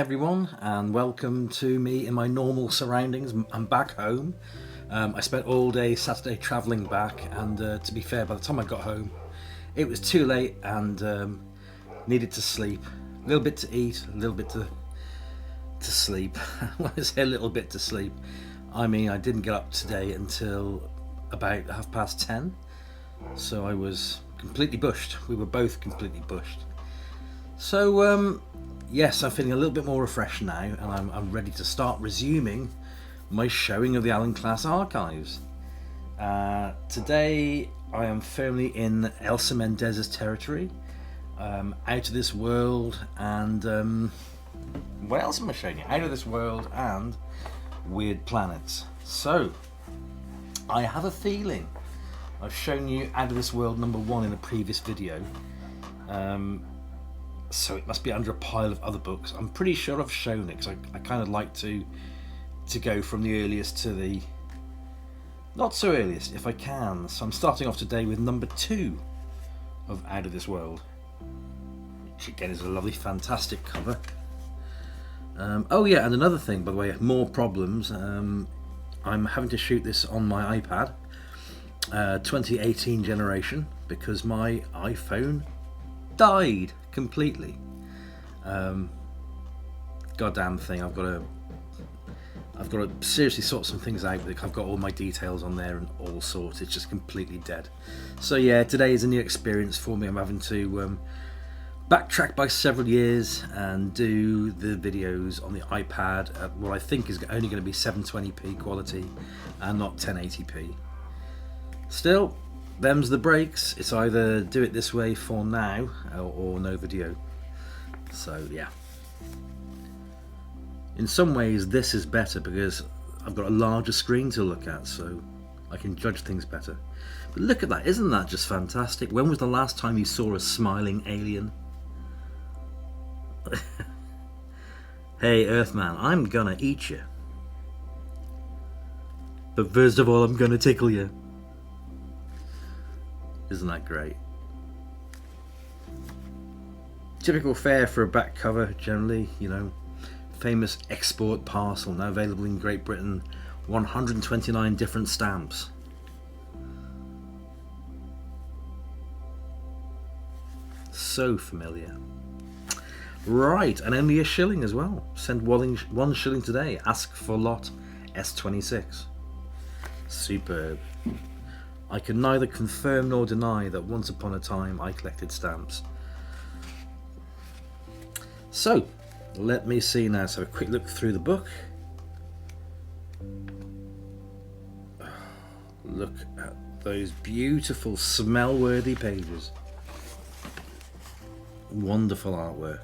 everyone, and welcome to me in my normal surroundings. I'm back home. I spent all day Saturday travelling back, and to be fair, by the time I got home it was too late and needed to sleep. A little bit to eat, a little bit to sleep. When I say a little bit to sleep, I mean I didn't get up today until about 10:30, so I was completely bushed. We were both completely bushed. So yes, I'm feeling a little bit more refreshed now, and I'm ready to start resuming my showing of the Allen Class archives. Today I am firmly in Elsa Mendez's territory, Out of This World, and what else am I showing you? Out of This World and Weird Planets. So I have a feeling I've shown you Out of This World #1 in a previous video. So it must be under a pile of other books. I'm pretty sure I've shown it, because I kind of like to go from the earliest to the not so earliest if I can. So I'm starting off today with #2 of Out of This World, which again is a lovely, fantastic cover. Oh yeah, and another thing, by the way, more problems. I'm having to shoot this on my iPad, 2018 generation, because my iPhone died completely. Goddamn thing. I've got to seriously sort some things out. I've got all my details on there and all sorts. It's just completely dead. So yeah, today is a new experience for me. I'm having to backtrack by several years and do the videos on the iPad at what I think is only going to be 720p quality and not 1080p. Still, them's the breaks. It's either do it this way for now or no video. So yeah, in some ways this is better because I've got a larger screen to look at, so I can judge things better. But look at that, isn't that just fantastic? When was the last time you saw a smiling alien? Hey Earthman, I'm gonna eat you, but first of all I'm gonna tickle you. Isn't that great? Typical fare for a back cover, generally, you know. Famous export parcel, now available in Great Britain. 129 different stamps. So familiar. Right, and only a shilling as well. Send one shilling today. Ask for lot S26. Superb. I can neither confirm nor deny that once upon a time I collected stamps. So, let me see now. So, a quick look through the book. Look at those beautiful, smell-worthy pages. Wonderful artwork.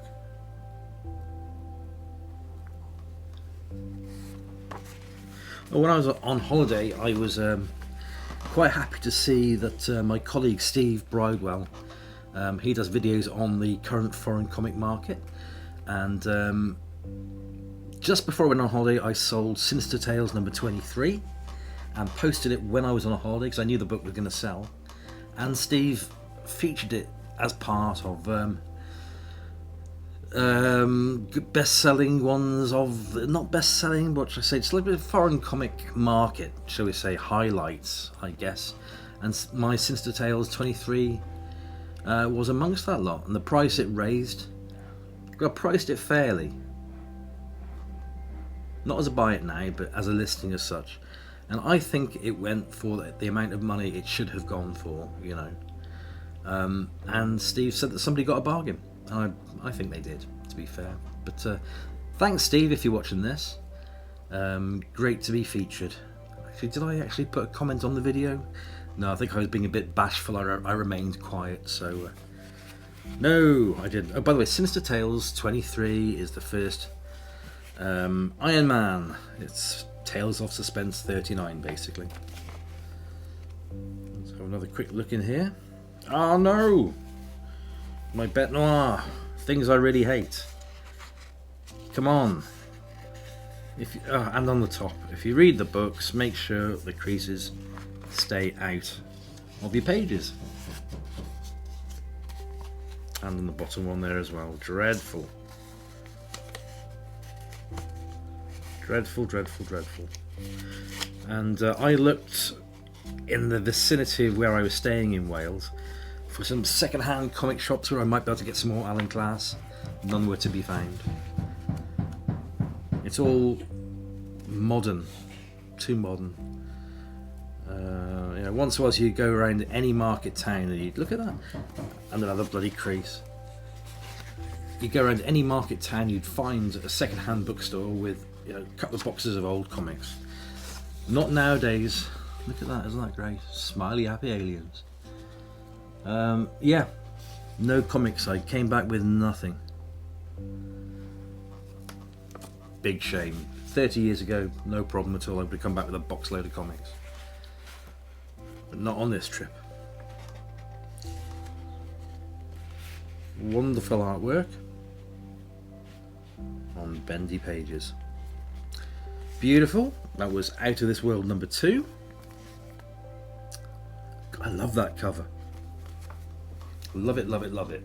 Well, when I was on holiday, I was quite happy to see that my colleague Steve Bridewell, he does videos on the current foreign comic market, and just before I went on holiday I sold Sinister Tales #23 and posted it when I was on a holiday because I knew the book was going to sell, and Steve featured it as part of best-selling ones of, not best-selling, but should I say, it's like a foreign comic market, shall we say, highlights, I guess. And my Sinister Tales 23 was amongst that lot, and the price it raised, I priced it fairly, not as a buy it now, but as a listing as such, and I think it went for the amount of money it should have gone for, you know. And Steve said that somebody got a bargain. I think they did, to be fair. But thanks, Steve, if you're watching this. Great to be featured. Actually, did I actually put a comment on the video? No, I think I was being a bit bashful. I remained quiet, so no, I didn't. Oh, by the way, Sinister Tales 23 is the first Iron Man. It's Tales of Suspense 39, basically. Let's have another quick look in here. Oh no! My bête noire. Things I really hate. Come on. And on the top, if you read the books, make sure the creases stay out of your pages. And on the bottom one there as well. Dreadful. Dreadful, dreadful, dreadful. And I looked in the vicinity of where I was staying in Wales for some second-hand comic shops where I might be able to get some more Alan Class. None were to be found. It's all modern, too modern. You know, once was you'd go around any market town and you'd look at that, and another bloody crease. You'd go around any market town, you'd find a second-hand bookstore with, you know, a couple of boxes of old comics. Not nowadays. Look at that, isn't that great? Smiley happy aliens. Yeah, no comics. I came back with nothing. Big shame. 30 years ago, no problem at all. I would have come back with a box load of comics. But not on this trip. Wonderful artwork on bendy pages. Beautiful. That was Out of This World number 2. I love that cover. Love it, love it, love it.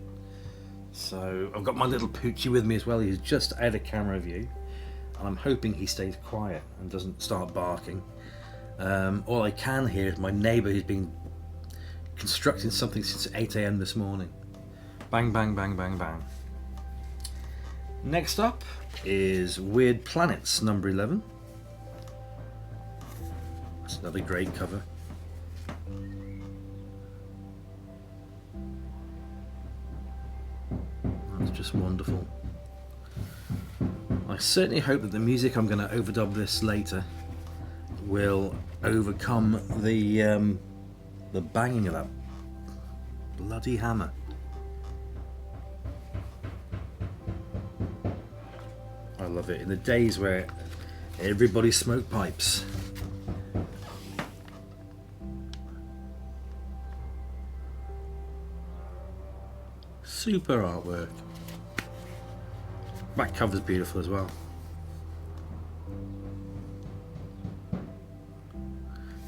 So I've got my little Poochie with me as well. He's just out of camera view, and I'm hoping he stays quiet and doesn't start barking. All I can hear is my neighbour who's been constructing something since 8 AM this morning. Bang, bang, bang, bang, bang. Next up is Weird Planets number 11. It's another great cover. That's just wonderful. I certainly hope that the music I'm going to overdub this later will overcome the banging of that bloody hammer. I love it. In the days where everybody smoked pipes. Super artwork. Back cover's beautiful as well.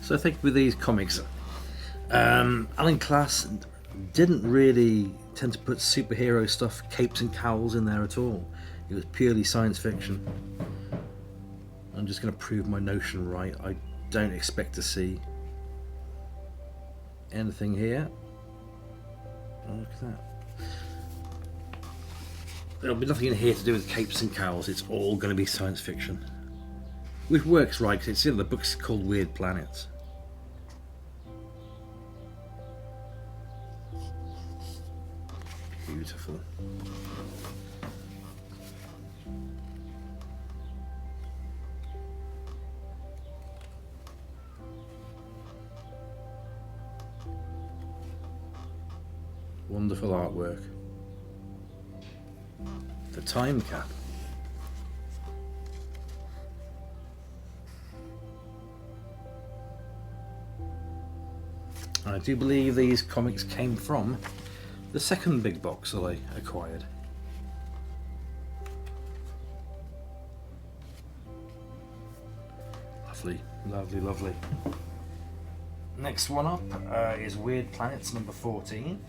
So I think with these comics, Alan Class didn't really tend to put superhero stuff, capes and cowls in there at all. It was purely science fiction. I'm just going to prove my notion right. I don't expect to see anything here. Oh, look at that. There'll be nothing in here to do with capes and cowls. It's all going to be science fiction, which works right because it's, you know, the book's called Weird Planets. Beautiful. Wonderful artwork. The time cap. I do believe these comics came from the second big box that I acquired. Lovely, lovely, lovely. Next one up is Weird Planets number 14.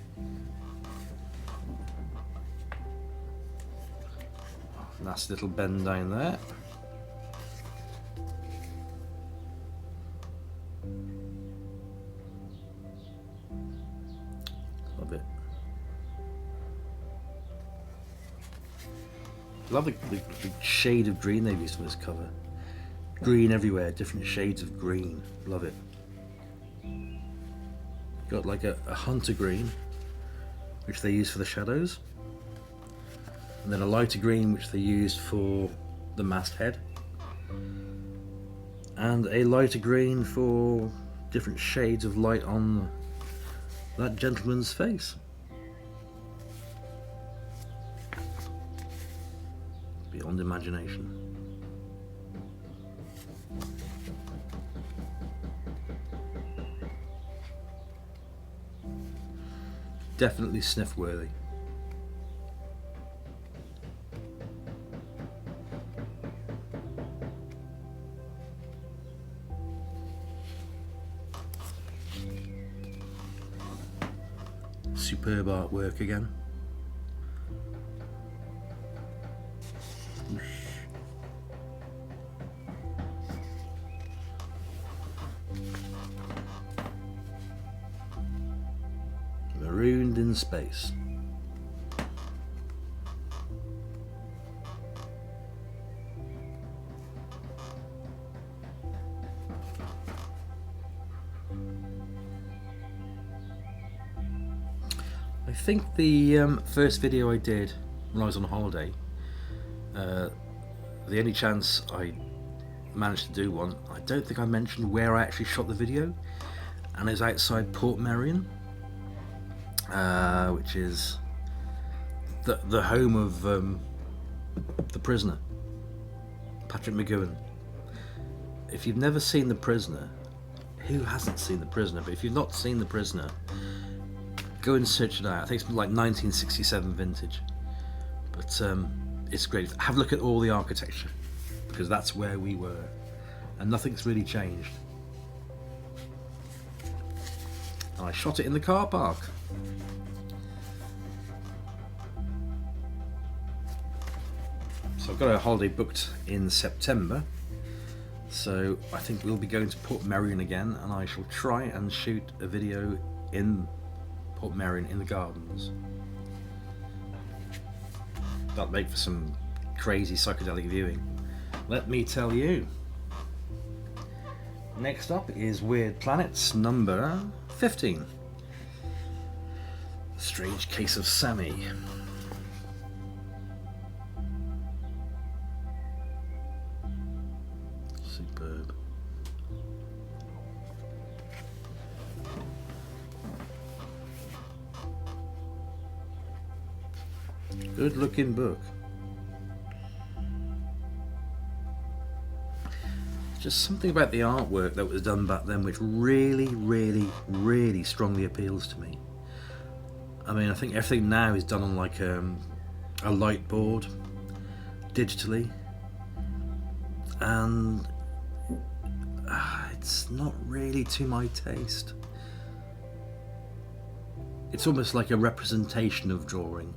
Nice little bend down there. Love it. Love the shade of green they've used for this cover. Green everywhere, different shades of green. Love it. Got like a hunter green, which they use for the shadows. And then a lighter green which they used for the masthead, and a lighter green for different shades of light on that gentleman's face. Beyond imagination. Definitely sniff worthy. Superb artwork again. Island in Space. I think the first video I did when I was on holiday, the only chance I managed to do one, I don't think I mentioned where I actually shot the video, and it was outside Portmeirion, which is the home of the prisoner, Patrick McGowan. If you've never seen The Prisoner, who hasn't seen The Prisoner? But if you've not seen The Prisoner, go and search it out. I think it's like 1967 vintage, but it's great. Have a look at all the architecture, because that's where we were, and nothing's really changed. And I shot it in the car park. So I've got a holiday booked in September, so I think we'll be going to Portmeirion again, and I shall try and shoot a video in Portmeirion in the gardens. That'll make for some crazy psychedelic viewing, let me tell you. Next up is Weird Planets number 15. Strange Case of Sammy. Superb. Good looking book. Just something about the artwork that was done back then which really, really, really strongly appeals to me. I mean, I think everything now is done on like a light board, digitally, and it's not really to my taste. It's almost like a representation of drawing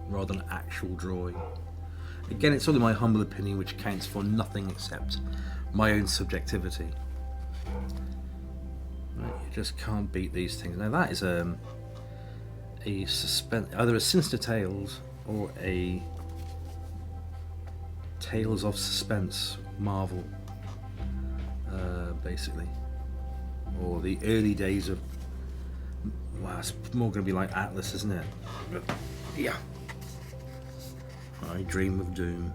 rather than actual drawing. Again, it's only my humble opinion, which counts for nothing except my own subjectivity. Right, you just can't beat these things. Now that is a either a Sinister Tales or a Tales of Suspense Marvel, basically, or the early days of. Well, it's more going to be like Atlas, isn't it? But, yeah. I Dream of Doom.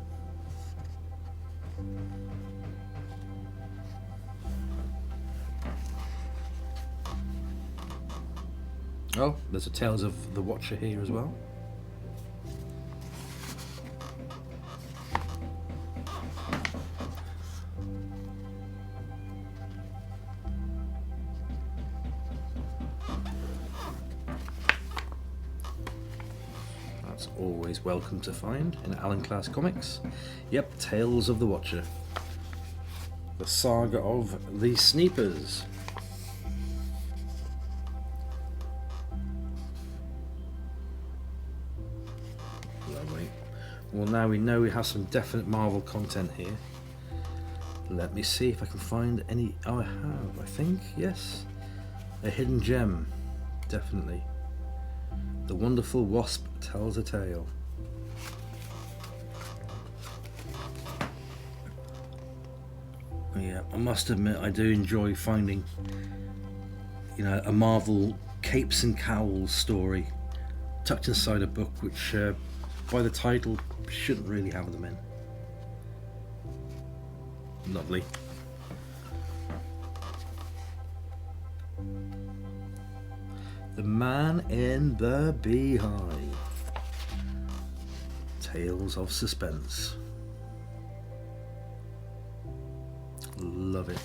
Oh, there's a Tales of the Watcher here as well. That's always welcome to find in Alan Class Comics. Yep, Tales of the Watcher. The Saga of the Sneepers. Lovely. Well, now we know we have some definite Marvel content here. Let me see if I can find any. Oh, I have, I think, yes. A hidden gem, definitely. The Wonderful Wasp Tells a Tale. Yeah, I must admit I do enjoy finding, you know, a Marvel capes and cowls story tucked inside a book which, by the title, shouldn't really have them in. Lovely. The Man in the Beehive. Tales of Suspense. Love it.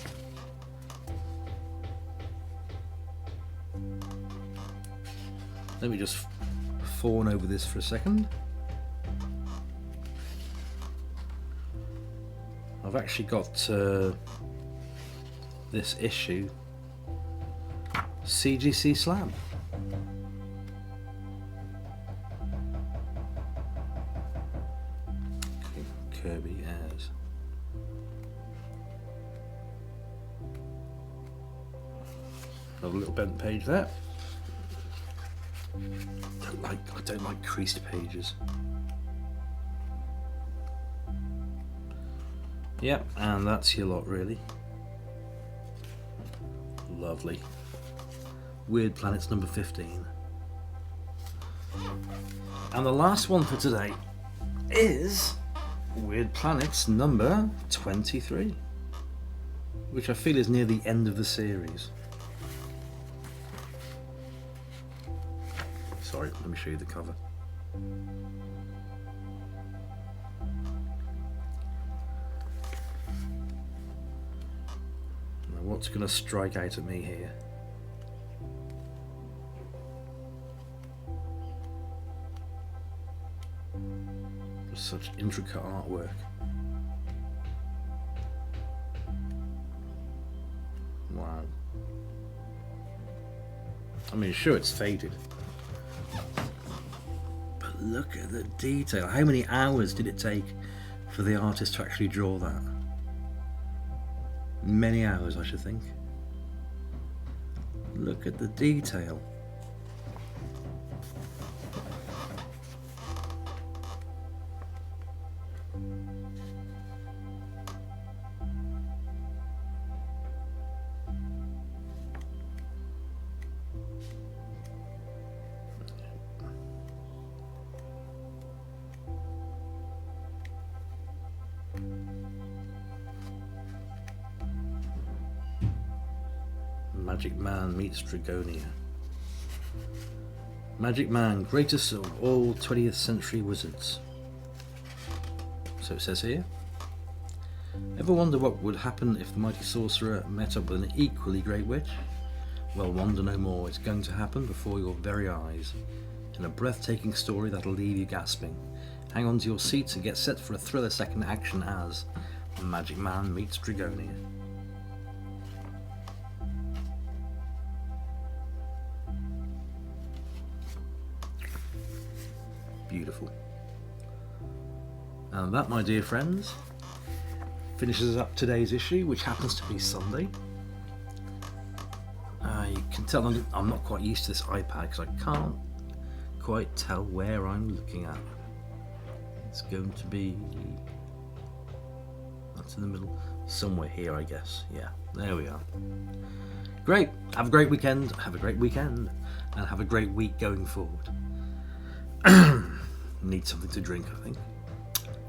Let me just fawn over this for a second. I've actually got this issue, CGC Slab. Kirby as. Got a little bent page there. I don't like creased pages. Yep, and that's your lot really. Lovely. Weird Planets number 15. And the last one for today is Weird Planets number 23, which I feel is near the end of the series. Sorry, let me show you the cover. Now what's going to strike out at me here? Such intricate artwork. Wow. I mean, sure, it's faded, but look at the detail. How many hours did it take for the artist to actually draw that? Many hours, I should think. Look at the detail. Magic Man meets Dragonia. Magic Man, greatest of all 20th century wizards. So it says here. Ever wonder what would happen if the mighty sorcerer met up with an equally great witch? Well, wonder no more. It's going to happen before your very eyes. In a breathtaking story that'll leave you gasping. Hang on to your seats and get set for a thriller second action as Magic Man meets Dragonia. Beautiful. And that, my dear friends, finishes up today's issue, which happens to be Sunday. You can tell I'm not quite used to this iPad because I can't quite tell where I'm looking at. It's going to be... that's in the middle. Somewhere here, I guess. Yeah, there we are. Great. Have a great weekend. Have a great weekend. And have a great week going forward. Need something to drink, I think.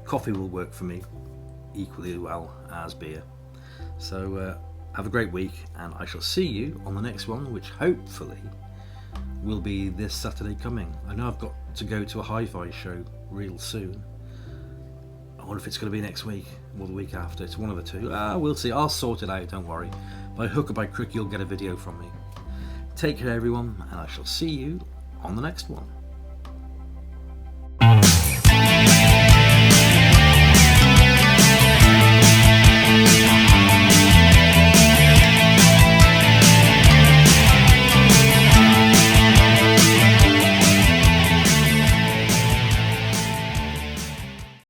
Coffee will work for me equally well as beer. So have a great week, and I shall see you on the next one, which hopefully will be this Saturday coming. I know I've got to go to a hi-fi show real soon. I wonder if it's going to be next week or the week after. It's one of the two. We'll see. I'll sort it out, don't worry. By hook or by crook, you'll get a video from me. Take care, everyone, and I shall see you on the next one.